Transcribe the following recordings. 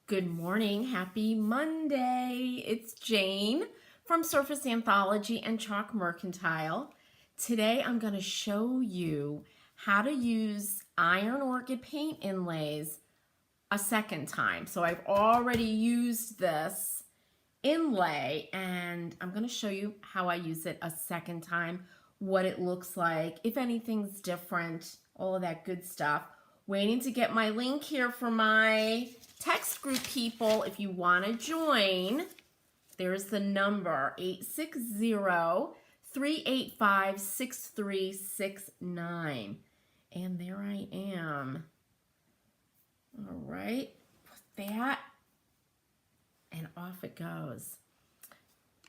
Good morning. Happy Monday. It's Jane from Surface Anthology and Chalk Mercantile. Today I'm going to show you how to use Iron Orchid paint inlays a second time. So I've already used this inlay and I'm going to show you how I use it a second time, what it looks like, if anything's different, all of that good stuff. Waiting to get my link here for my text group people. If you want to join, there's the number 860-385-6369. And there I am. All right, put that, and off it goes.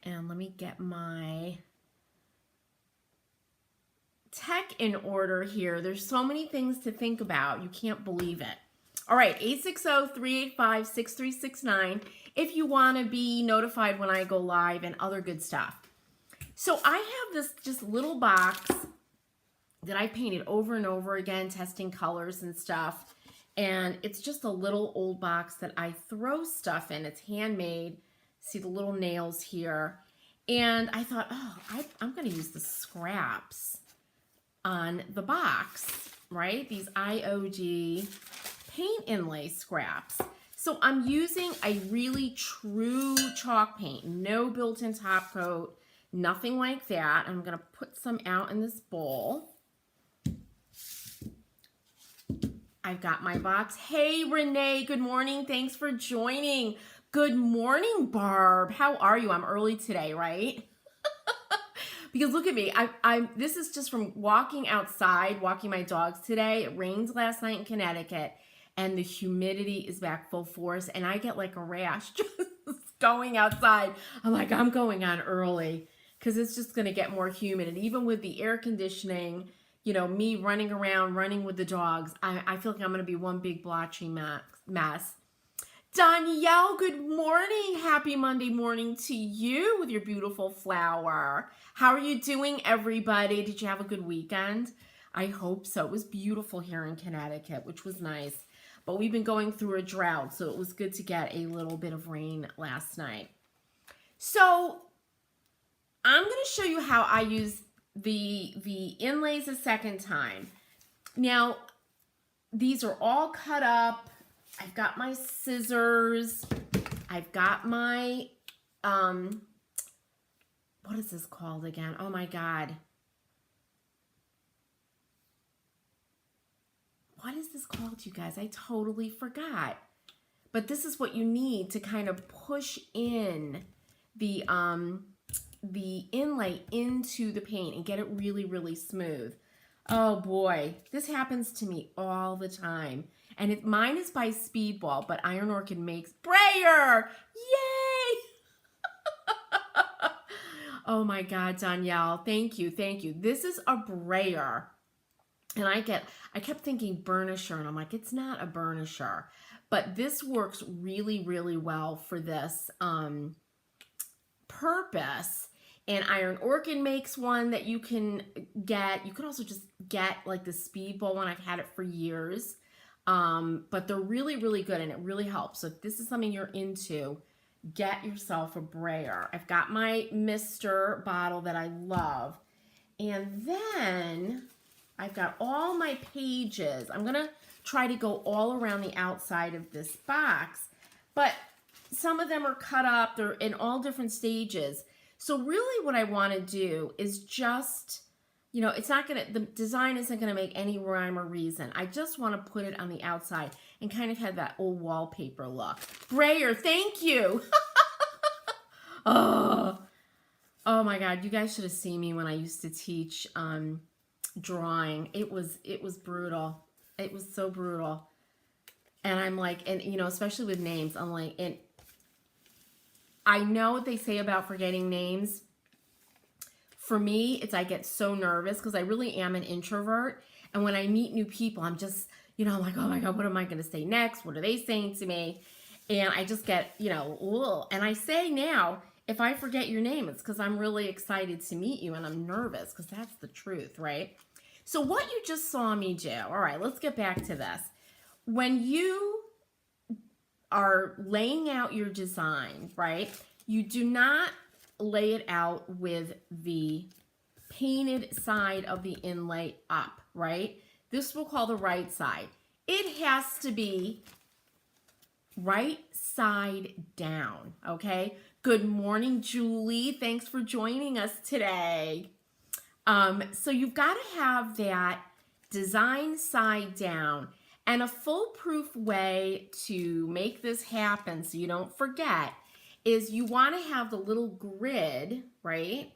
And let me get my tech in order here. There's so many things to think about. You can't believe it. All right, 860-385-6369 if you want to be notified when I go live and other good stuff. So I have this just little box that I painted over and over again, testing colors and stuff. And it's just a little old box that I throw stuff in. It's handmade. See the little nails here. And I thought, oh, I'm going to use the scraps on the box, right? These IOD paint inlay scraps. So I'm using a really true chalk paint, no built-in top coat, nothing like that. I'm gonna put some out in this bowl. I've got my box. Hey, Renee, good morning. Thanks for joining. Good morning, Barb. How are you? I'm early today, right? Because look at me, this is just from walking outside, walking my dogs today. It rained last night in Connecticut and the humidity is back full force and I get like a rash just going outside. I'm like, I'm going on early because it's just gonna get more humid. And even with the air conditioning, you know, me running around, running with the dogs, I feel like I'm gonna be one big blotchy mess. Danielle, good morning. Happy Monday morning to you with your beautiful flower. How are you doing, everybody? Did you have a good weekend? I hope so. It was beautiful here in Connecticut, which was nice. But we've been going through a drought, so it was good to get a little bit of rain last night. So I'm going to show you how I use the inlays a second time. Now, these are all cut up. I've got my scissors. I've got my, what is this called again? Oh my God. What is this called, you guys? I totally forgot. But this is what you need to kind of push in the inlay into the paint and get it really, really smooth. Oh boy, this happens to me all the time. And mine is by Speedball, but Iron Orchid makes brayer. Yay! Oh my God, Danielle, thank you, thank you. This is a brayer. And I kept thinking burnisher, and I'm like, it's not a burnisher. But this works really, really well for this purpose. And Iron Orchid makes one that you can get. You can also just get like the Speedball one. I've had it for years. But they're really, really good and it really helps. So if this is something you're into, get yourself a brayer. I've got my Mr. bottle that I love. And then I've got all my pages. I'm gonna try to go all around the outside of this box, but some of them are cut up. They're in all different stages. So really what I wanna do is just, you know, the design isn't going to make any rhyme or reason. I just want to put it on the outside and kind of have that old wallpaper look. Brayer, thank you. Oh my God. You guys should have seen me when I used to teach drawing. It was brutal. It was so brutal. And I'm like, and you know, especially with names, I'm like, and I know what they say about forgetting names. For me, it's I get so nervous because I really am an introvert. And when I meet new people, I'm just, you know, I'm like, oh my God, what am I going to say next? What are they saying to me? And I just get, you know, ugh. And I say now, if I forget your name, it's because I'm really excited to meet you and I'm nervous because that's the truth, right? So what you just saw me do, all right, let's get back to this. When you are laying out your design, right, you do not lay it out with the painted side of the inlay up, right? This we'll call the right side. It has to be right side down, okay? Good morning, Julie. Thanks for joining us today. So you've got to have that design side down. And a foolproof way to make this happen so you don't forget is you want to have the little grid, right?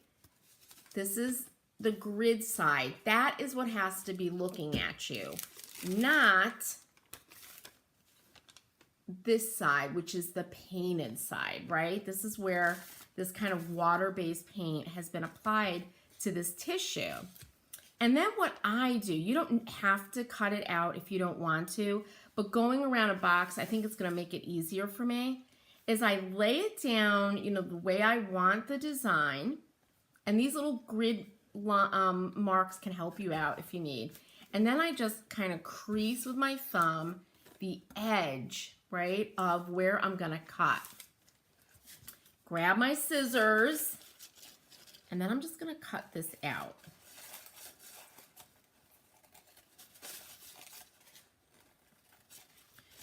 This is the grid side. That is what has to be looking at you, not this side, which is the painted side, right? This is where this kind of water-based paint has been applied to this tissue. And then what I do, you don't have to cut it out if you don't want to, but going around a box, I think it's going to make it easier for me, is I lay it down, you know, the way I want the design. And these little grid marks can help you out if you need. And then I just kind of crease with my thumb the edge, right, of where I'm going to cut. Grab my scissors, and then I'm just going to cut this out.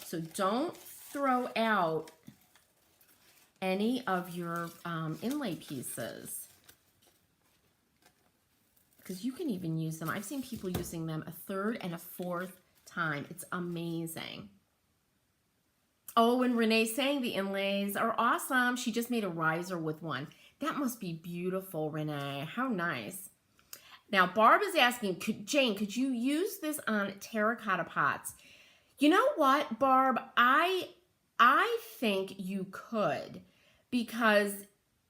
So don't throw out any of your inlay pieces, because you can even use them. I've seen people using them a third and a fourth time. It's amazing. Oh, and Renee's saying the inlays are awesome. She just made a riser with one. That must be beautiful, Renee. How nice. Now, Barb is asking, Jane, could you use this on terracotta pots? You know what, Barb? I think you could, because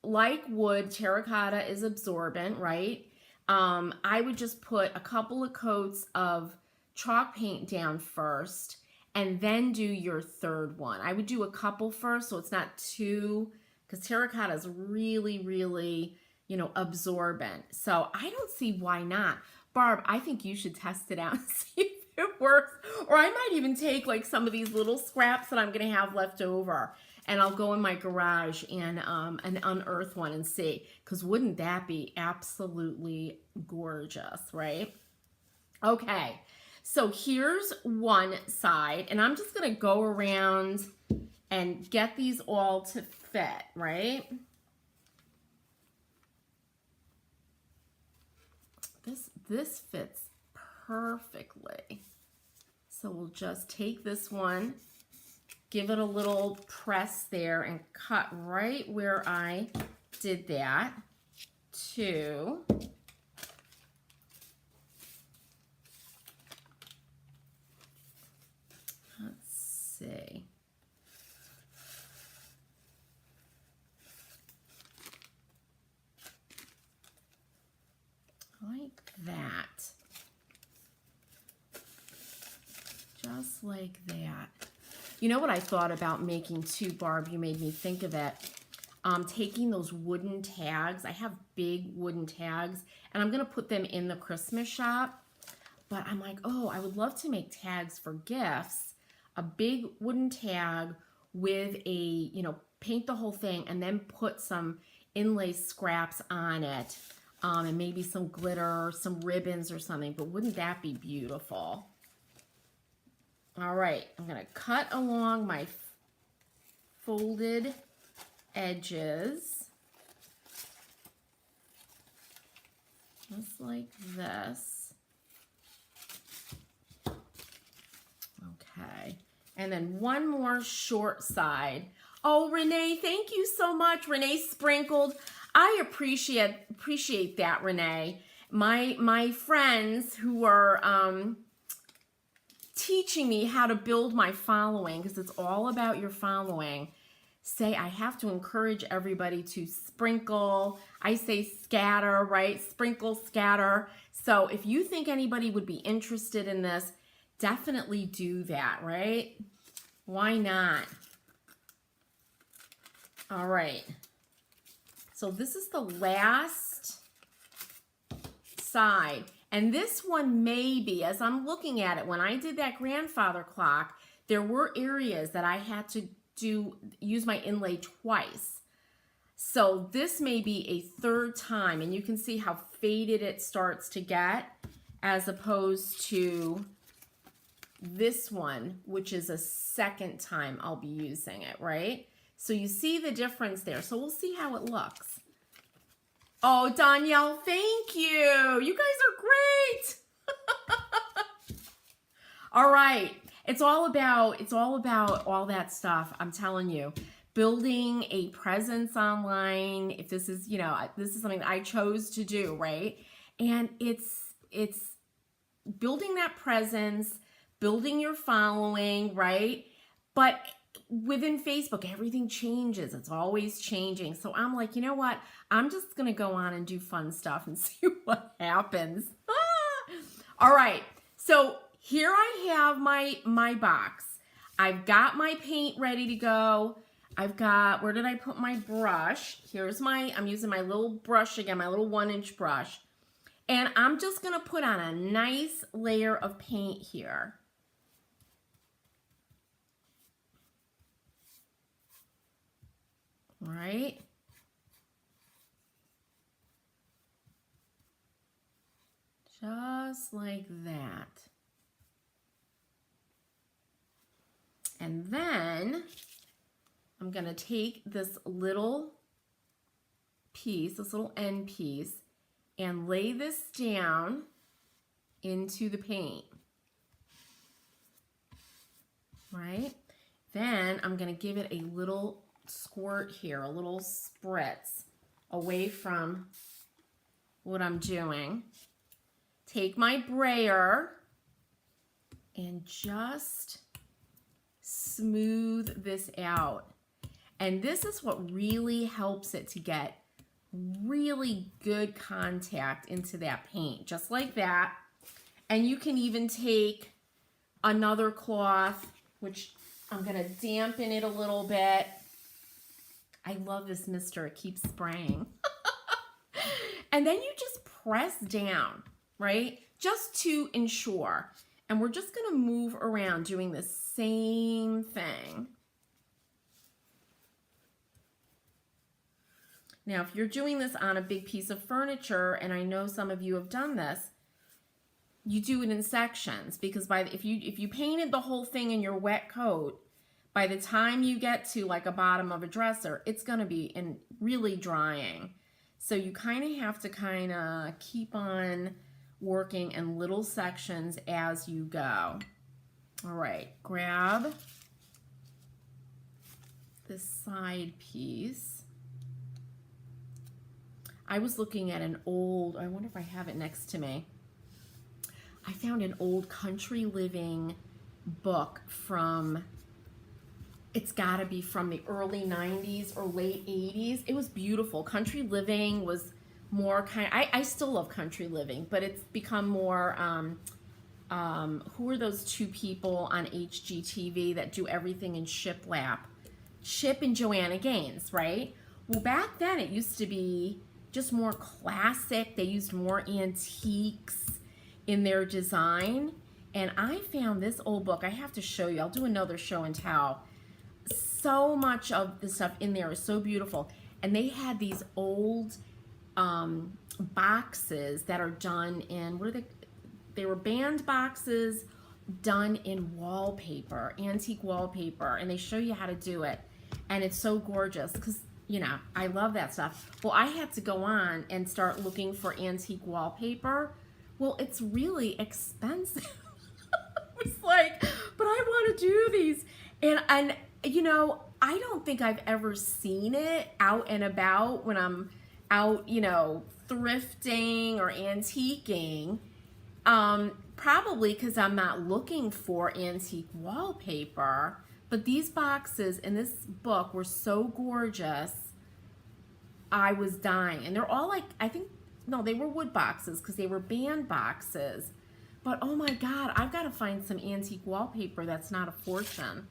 like wood, terracotta is absorbent, right? I would just put a couple of coats of chalk paint down first and then do your third one. I would do a couple first so it's not too, because terracotta is really, really, you know, absorbent. So I don't see why not. Barb, I think you should test it out and see if it works. Or I might even take like some of these little scraps that I'm going to have left over, and I'll go in my garage and unearth one and see, because wouldn't that be absolutely gorgeous, right? Okay, so here's one side, and I'm just going to go around and get these all to fit, right? This fits perfectly. So we'll just take this one, give it a little press there, and cut right where I did that to let's see. Like that. Just like that. You know what I thought about making too, Barb? You made me think of it. Taking those wooden tags. I have big wooden tags, and I'm going to put them in the Christmas shop. But I'm like, oh, I would love to make tags for gifts. A big wooden tag with a, you know, paint the whole thing and then put some inlay scraps on it. And maybe some glitter, some ribbons or something. But wouldn't that be beautiful? All right, I'm going to cut along my folded edges, just like this. Okay, and then one more short side. Oh, Renee, thank you so much. Renee sprinkled. I appreciate that, Renee. My friends who are teaching me how to build my following, because it's all about your following, say I have to encourage everybody to sprinkle. I say scatter, right? Sprinkle, scatter. So if you think anybody would be interested in this, definitely do that, right? Why not? All right. So this is the last side. And this one may be, as I'm looking at it, when I did that grandfather clock, there were areas that I had to use my inlay twice. So this may be a third time, and you can see how faded it starts to get as opposed to this one, which is a second time I'll be using it, right? So you see the difference there. So we'll see how it looks. Oh, Danielle, thank you. You guys are great. All right. It's all about all that stuff. I'm telling you, building a presence online. If this is, this is something that I chose to do, right? And it's building that presence, building your following, right? But within Facebook, everything changes. It's always changing. So I'm like, you know what? I'm just going to go on and do fun stuff and see what happens. All right. So here I have my box. I've got my paint ready to go. I've got, where did I put my brush? I'm using my little brush again, my little 1-inch brush. And I'm just going to put on a nice layer of paint here. All right. Just like that. And then I'm going to take this little piece, this little end piece, and lay this down into the paint. Right? Then I'm going to give it a little squirt here, a little spritz away from what I'm doing. Take my brayer and just smooth this out. And this is what really helps it to get really good contact into that paint, just like that. And you can even take another cloth, which I'm going to dampen it a little bit. I love this mister. It keeps spraying. And then you just press down, right? Just to ensure. And we're just going to move around doing the same thing. Now, if you're doing this on a big piece of furniture, and I know some of you have done this, you do it in sections, because if you painted the whole thing in your wet coat, by the time you get to like a bottom of a dresser, it's going to be really drying. So you kind of have to keep on working in little sections as you go. All right, grab this side piece. I was looking at an old, I wonder if I have it next to me. I found an old country living book from, it's gotta be from the early 90s or late 80s. It was beautiful. Country living was more I still love country living, but it's become more, who are those two people on HGTV that do everything in shiplap? Chip and Joanna Gaines, right? Well, back then it used to be just more classic. They used more antiques in their design. And I found this old book. I have to show you. I'll do another show and tell. So much of the stuff in there is so beautiful. And they had these old boxes that are done in, they were band boxes done in wallpaper, antique wallpaper. And they show you how to do it. And it's so gorgeous because, I love that stuff. Well, I had to go on and start looking for antique wallpaper. Well, it's really expensive. It's like, but I want to do these. And I don't think I've ever seen it out and about when I'm out, thrifting or antiquing. Probably because I'm not looking for antique wallpaper. But these boxes in this book were so gorgeous, I was dying. And they're all they were wood boxes because they were band boxes. But oh my God, I've got to find some antique wallpaper that's not a fortune.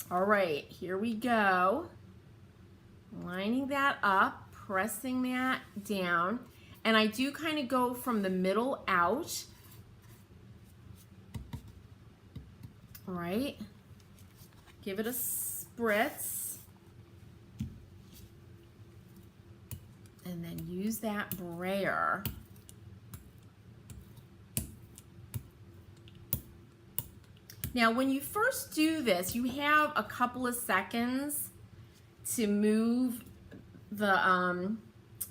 All right, here we go. Lining that up, pressing that down. And I do kind of go from the middle out. All right. Give it a spritz. And then use that brayer. Now, when you first do this, you have a couple of seconds to move the,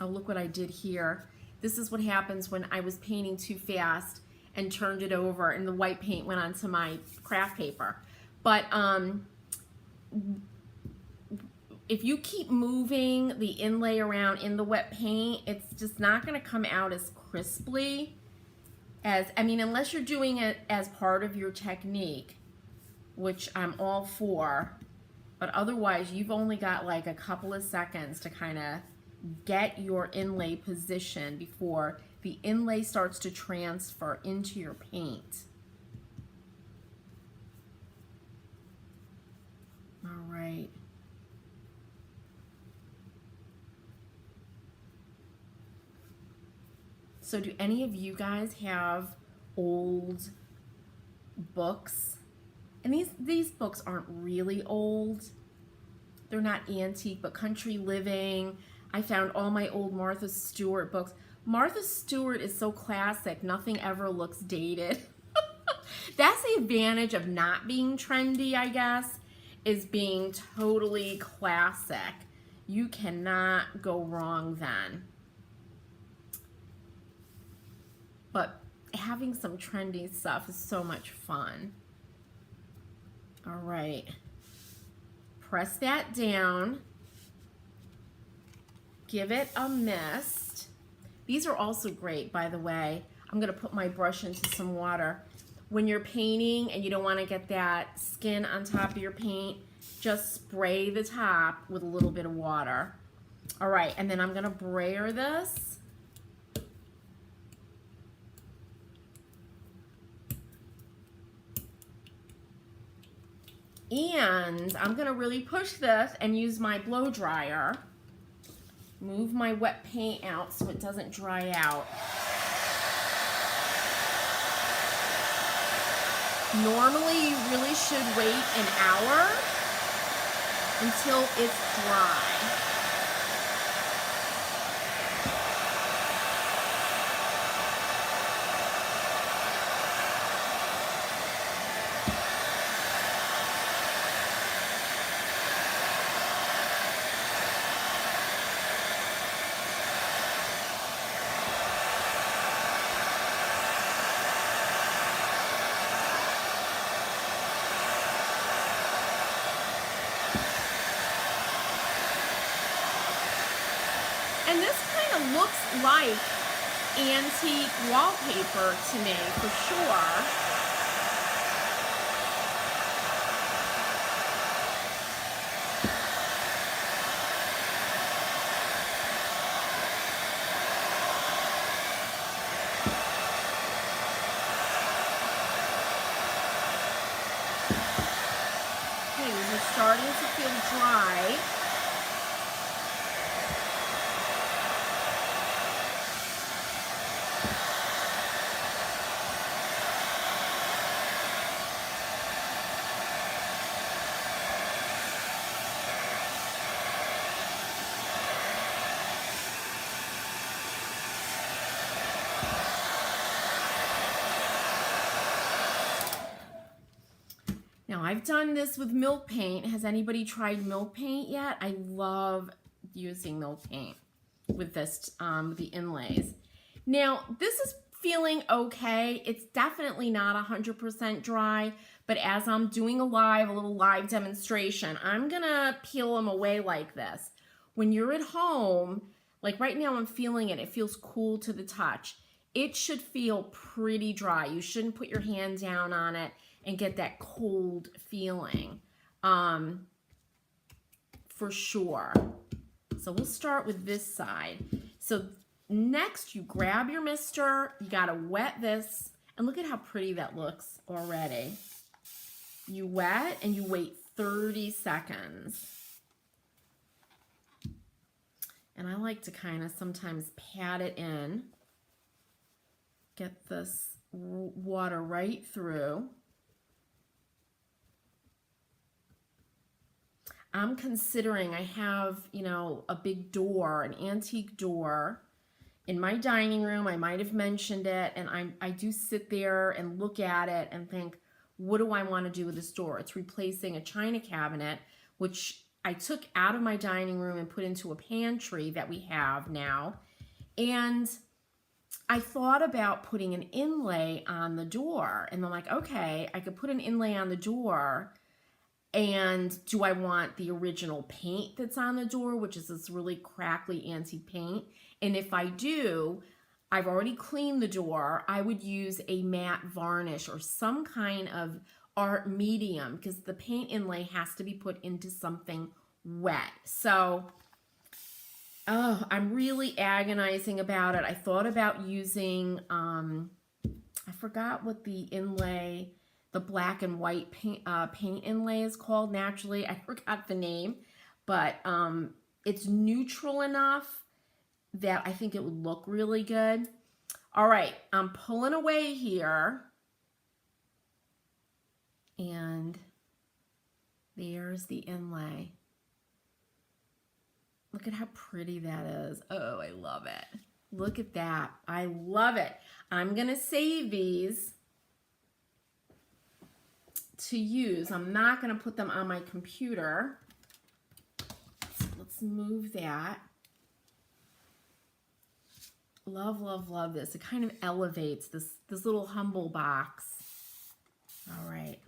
oh, look what I did here. This is what happens when I was painting too fast and turned it over and the white paint went onto my craft paper. But if you keep moving the inlay around in the wet paint, it's just not going to come out as crisply as, I mean, unless you're doing it as part of your technique, which I'm all for, but otherwise you've only got like a couple of seconds to kind of get your inlay position before the inlay starts to transfer into your paint. All right. So do any of you guys have old books? And these books aren't really old. They're not antique, but Country Living. I found all my old Martha Stewart books. Martha Stewart is so classic, nothing ever looks dated. That's the advantage of not being trendy, I guess, is being totally classic. You cannot go wrong then. But having some trendy stuff is so much fun. All right. Press that down. Give it a mist. These are also great, by the way. I'm going to put my brush into some water. When you're painting and you don't want to get that skin on top of your paint, just spray the top with a little bit of water. All right, and then I'm going to brayer this. And I'm going to really push this and use my blow dryer. Move my wet paint out so it doesn't dry out. Normally, you really should wait an hour until it's dry. And this kind of looks like antique wallpaper to me, for sure. Okay, this is starting to feel dry. Now, I've done this with milk paint. Has anybody tried milk paint yet? I love using milk paint with this, the inlays. Now, this is feeling okay. It's definitely not 100% dry, but as I'm doing a little live demonstration, I'm gonna peel them away like this. When you're at home, like right now I'm feeling it. It feels cool to the touch. It should feel pretty dry. You shouldn't put your hand down on it and get that cold feeling, for sure. So we'll start with this side. So next you grab your mister, you gotta wet this, and look at how pretty that looks already. You wet and you wait 30 seconds. And I like to kind of sometimes pat it in, get this water right through. I'm considering, I have, you know, a big door, an antique door in my dining room. I might have mentioned it, and I do sit there and look at it and think, what do I want to do with this door? It's replacing a china cabinet, which I took out of my dining room and put into a pantry that we have now. And I thought about putting an inlay on the door, and I'm like, okay, I could put an inlay on the door. And do I want the original paint that's on the door, which is this really crackly antique paint? And if I do, I've already cleaned the door. I would use a matte varnish or some kind of art medium, because the paint inlay has to be put into something wet. So, oh, I'm really agonizing about it. I thought about using, I forgot what the inlay, the black and white paint inlay is called naturally. I forgot the name, but it's neutral enough that I think it would look really good. All right, I'm pulling away here. And there's the inlay. Look at how pretty that is. Oh, I love it. Look at that. I love it. I'm going to save these to use. I'm not going to put them on my computer. So let's move that. Love, love, love this. It kind of elevates this little humble box. All right.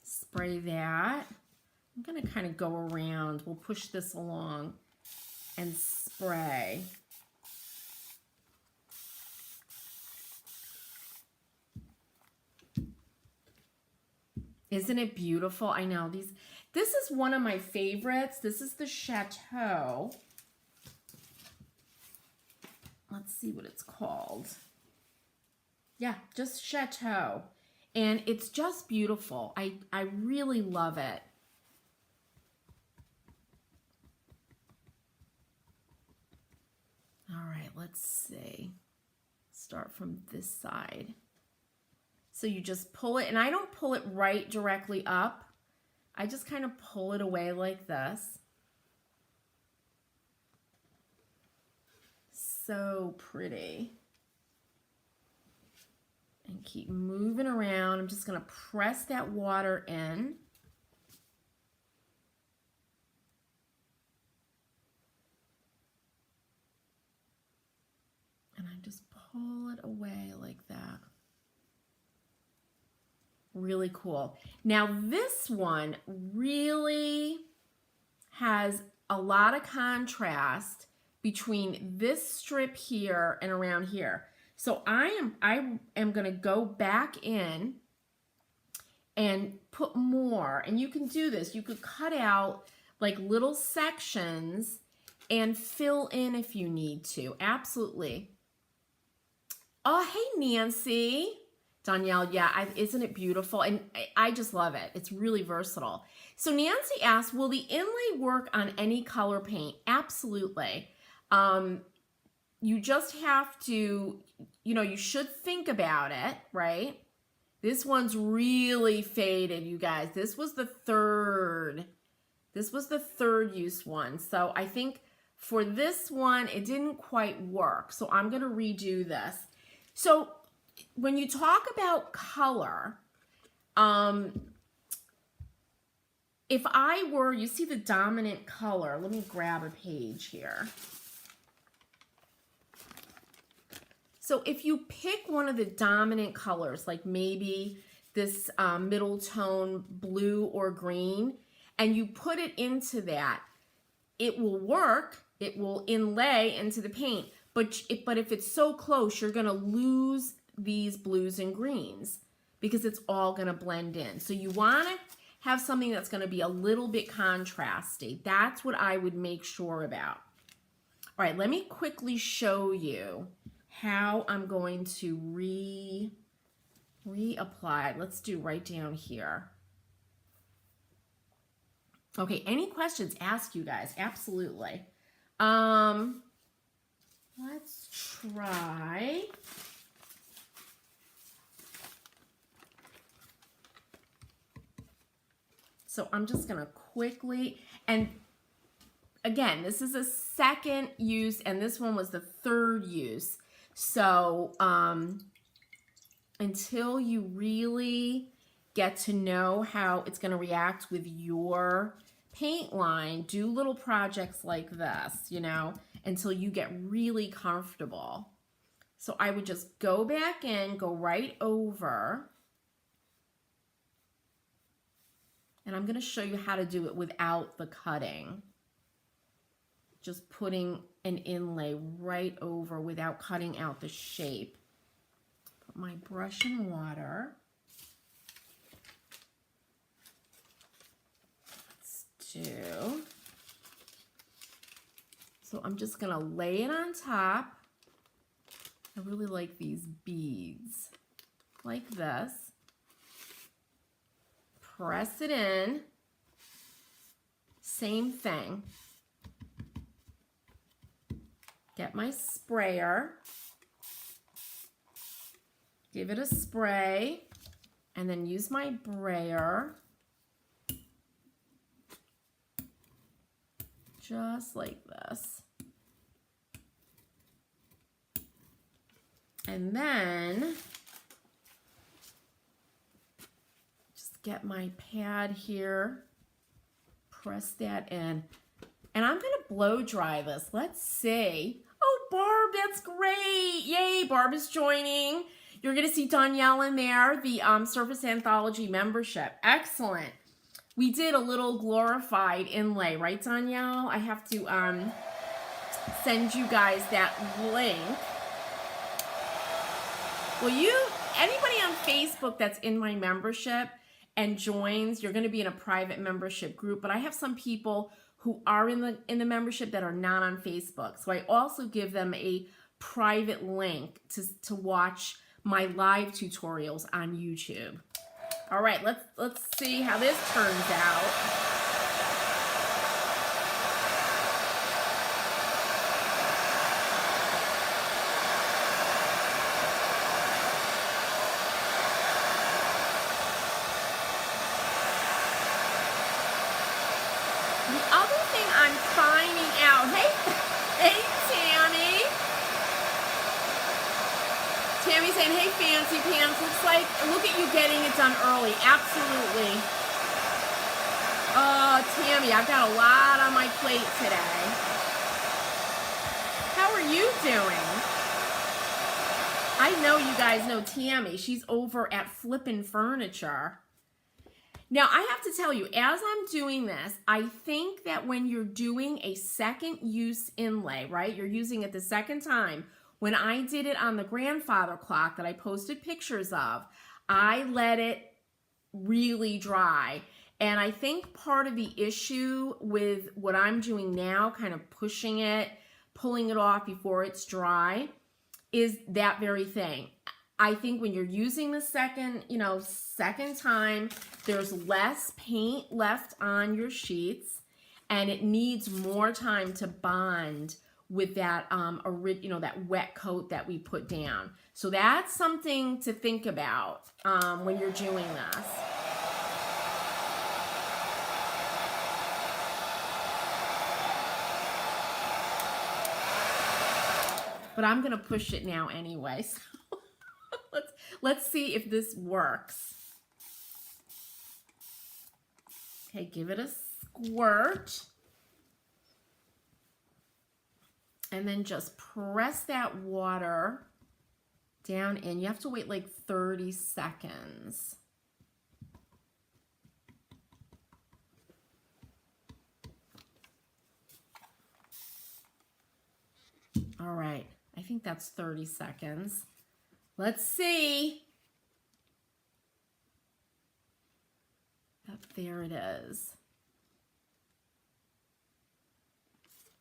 Spray that. I'm going to kind of go around. We'll push this along and spray. Isn't it beautiful? I know these. This is one of my favorites. This is the Chateau. Let's see what it's called. Yeah, just Chateau. And it's just beautiful. I really love it. All right, let's see. Start from this side. So you just pull it, and I don't pull it right directly up. I just kind of pull it away like this. So pretty. And keep moving around. I'm just going to press that water in. And I just pull it away like that. Really cool. Now this one really has a lot of contrast between this strip here and around here. So I am going to go back in and put more. And you can do this. You could cut out like little sections and fill in if you need to. Absolutely. Oh, hey, Nancy. Danielle, yeah, isn't it beautiful? And I just love it. It's really versatile. So Nancy asked, will the inlay work on any color paint? Absolutely. You just have to, you know, you should think about it, right? This one's really faded, you guys. This was the third use one. So I think for this one, it didn't quite work. So I'm going to redo this. So when you talk about color, if I were, you see the dominant color, let me grab a page here. So if you pick one of the dominant colors, like maybe this middle tone blue or green, and you put it into that, it will work. It will inlay into the paint. But if it's so close, you're going to lose these blues and greens because it's all going to blend in. So you want to have something that's going to be a little bit contrasty. That's what I would make sure about. All right, let me quickly show you how I'm going to reapply. Let's do right down here. Okay, any questions? Ask, you guys. Absolutely. Let's try. So I'm just going to quickly. And again, this is a second use, and this one was the third use. So until you really get to know how it's going to react with your paint line, do little projects like this, you know, until you get really comfortable. So I would just go back in, go right over, and I'm going to show you how to do it without the cutting. Just putting an inlay right over without cutting out the shape. Put my brush in water. Do. So I'm just going to lay it on top. I really like these beads. Like this. Press it in. Same thing. Get my sprayer. Give it a spray. And then use my brayer. Just like this. And then just get my pad here, press that in, and I'm going to blow dry this. Let's see. Oh, Barb, that's great. Yay, Barb is joining. You're going to see Danielle in there, the Surface Anthology membership. Excellent. We did a little glorified inlay, right, Danielle? I have to send you guys that link. Well, anybody on Facebook that's in my membership and joins, you're going to be in a private membership group, but I have some people who are in the membership that are not on Facebook. So I also give them a private link to watch my live tutorials on YouTube. All right, let's see how this turns out. The other thing I'm finding out, hey Tammy. Tammy's saying, hey Fancy Pants, look at you getting it done early. Absolutely. Oh, Tammy, I've got a lot on my plate today. How are you doing? I know you guys know Tammy. She's over at Flippin' Furniture. Now, I have to tell you, as I'm doing this, I think that when you're doing a second use inlay, right, you're using it the second time. When I did it on the grandfather clock that I posted pictures of, I let it really dry. And I think part of the issue with what I'm doing now, kind of pushing it, pulling it off before it's dry, is that very thing. I think when you're using the second time, there's less paint left on your sheets, and it needs more time to bond with that that wet coat that we put down. So that's something to think about when you're doing this. But I'm gonna push it now anyway. So let's see if this works. Okay, give it a squirt. And then just press that water down in. You have to wait like 30 seconds. All right, I think that's 30 seconds. Let's see. There it is.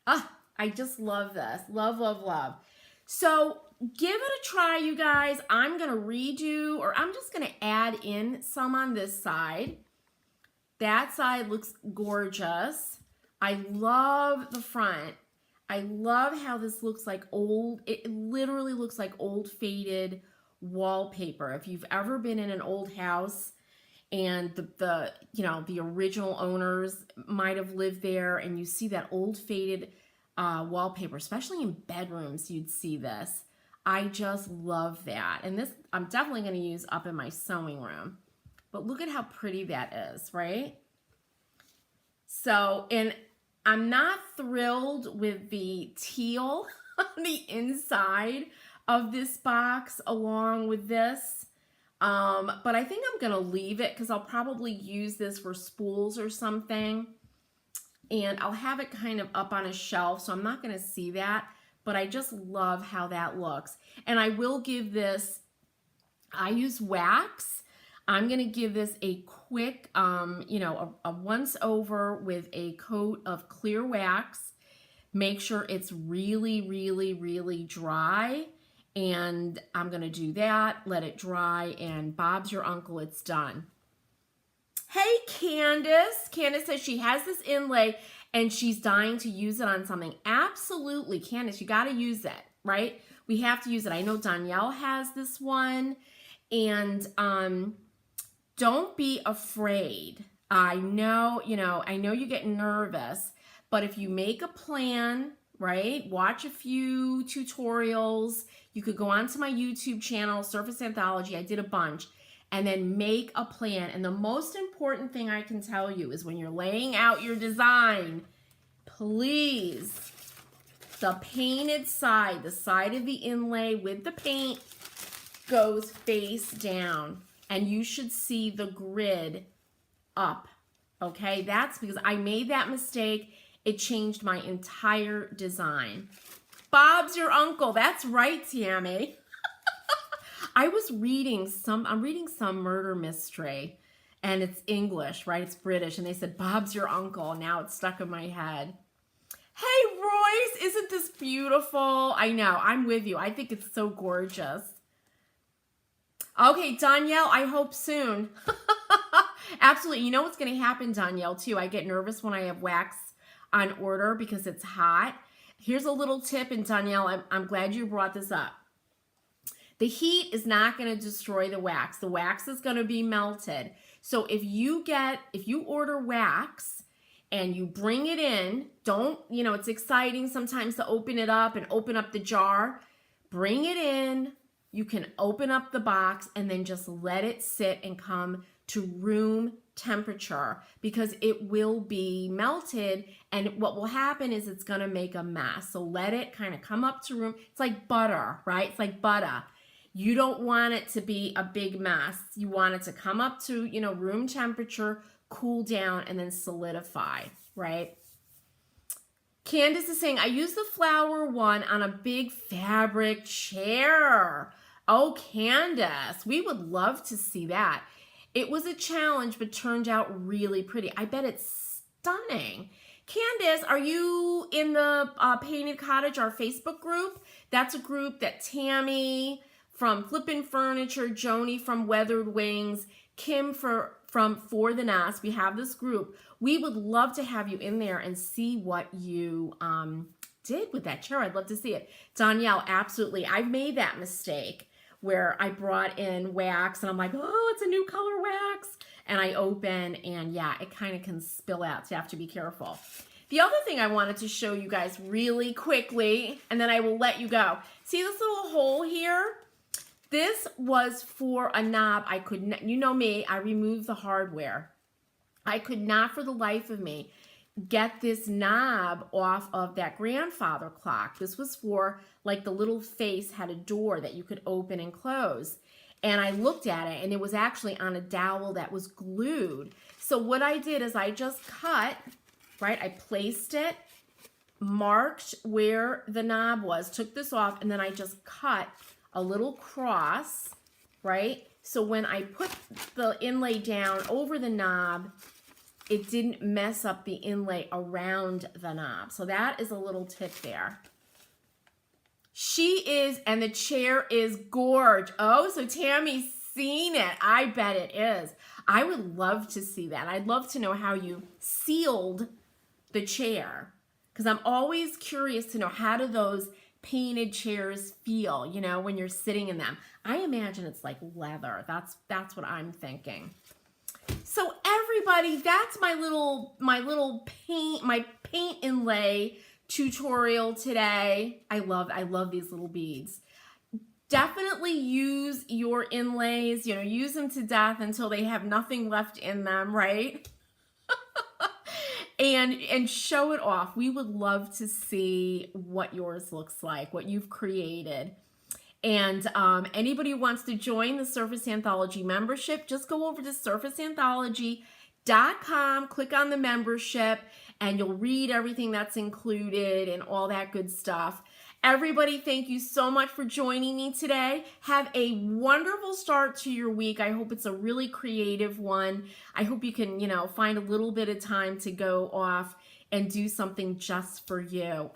Ah, I just love this. Love, love, love. So give it a try, you guys. I'm going to redo, or I'm just going to add in some on this side. That side looks gorgeous. I love the front. I love how this looks like old, it literally looks like old faded wallpaper. If you've ever been in an old house and the you know, the original owners might have lived there, and you see that old faded wallpaper, especially in bedrooms, you'd see this. I just love that. And this I'm definitely going to use up in my sewing room. But look at how pretty that is, right? So, and I'm not thrilled with the teal on the inside of this box along with this. But I think I'm going to leave it because I'll probably use this for spools or something. And I'll have it kind of up on a shelf, so I'm not going to see that. But I just love how that looks. And I will give this, I use wax. I'm going to give this a quick, you know, a once over with a coat of clear wax. Make sure it's really, really, really dry. And I'm going to do that, let it dry, and Bob's your uncle, it's done. Hey, Candace. Candace says she has this inlay and she's dying to use it on something. Absolutely, Candace, you got to use it, right? We have to use it. I know Danielle has this one. And don't be afraid. I know, you know, I know you get nervous, but if you make a plan, right? Watch a few tutorials. You could go onto my YouTube channel, Surface Anthology. I did a bunch. And then make a plan. And the most important thing I can tell you is when you're laying out your design, please, the painted side, the side of the inlay with the paint goes face down. And you should see the grid up, okay? That's because I made that mistake. It changed my entire design. Bob's your uncle. That's right, Tammy. I'm reading some murder mystery, and it's English, right? It's British, and they said, Bob's your uncle. Now it's stuck in my head. Hey, Royce, isn't this beautiful? I know, I'm with you. I think it's so gorgeous. Okay, Danielle, I hope soon. Absolutely. You know what's going to happen, Danielle, too? I get nervous when I have wax on order because it's hot. Here's a little tip, and Danielle, I'm glad you brought this up. The heat is not going to destroy the wax. The wax is going to be melted. So if you order wax and you bring it in, don't, you know, it's exciting sometimes to open it up and open up the jar. Bring it in. You can open up the box and then just let it sit and come to room temperature because it will be melted, and what will happen is it's going to make a mess. So let it kind of come up to room. It's like butter, right? It's like butter. You don't want it to be a big mess. You want it to come up to, you know, room temperature, cool down, and then solidify, right? Candace is saying, I use the flower one on a big fabric chair. Oh, Candace, we would love to see that. It was a challenge, but turned out really pretty. I bet it's stunning. Candace, are you in the Painted Cottage, our Facebook group? That's a group that Tammy from Flippin' Furniture, Joni from Weathered Wings, Kim from For the Nest. We have this group. We would love to have you in there and see what you did with that chair. I'd love to see it. Danielle, absolutely. I've made that mistake where I brought in wax and I'm like, oh, it's a new color wax. And I open and yeah, it kind of can spill out. So you have to be careful. The other thing I wanted to show you guys really quickly, and then I will let you go. See this little hole here? This was for a knob. I could not, you know me, I removed the hardware. I could not for the life of me get this knob off of that grandfather clock. This was for, like, the little face had a door that you could open and close. And I looked at it and it was actually on a dowel that was glued. So what I did is I just cut, right? I placed it, marked where the knob was, took this off, and then I just cut a little cross, right? So when I put the inlay down over the knob, it didn't mess up the inlay around the knob. So that is a little tip there. She is, and the chair is gorge. Oh, so Tammy's seen it. I bet it is. I would love to see that. I'd love to know how you sealed the chair, because I'm always curious to know, how do those painted chairs feel, you know, when you're sitting in them? I imagine it's like leather. That's what I'm thinking. So everybody, that's my paint inlay tutorial today. I love these little beads. Definitely use your inlays, use them to death until they have nothing left in them, right? and show it off. We would love to see what yours looks like, what you've created. And anybody who wants to join the Surface Anthology membership, just go over to surfaceanthology.com, click on the membership, and you'll read everything that's included and all that good stuff. Everybody, thank you so much for joining me today. Have a wonderful start to your week. I hope it's a really creative one. I hope you can, find a little bit of time to go off and do something just for you.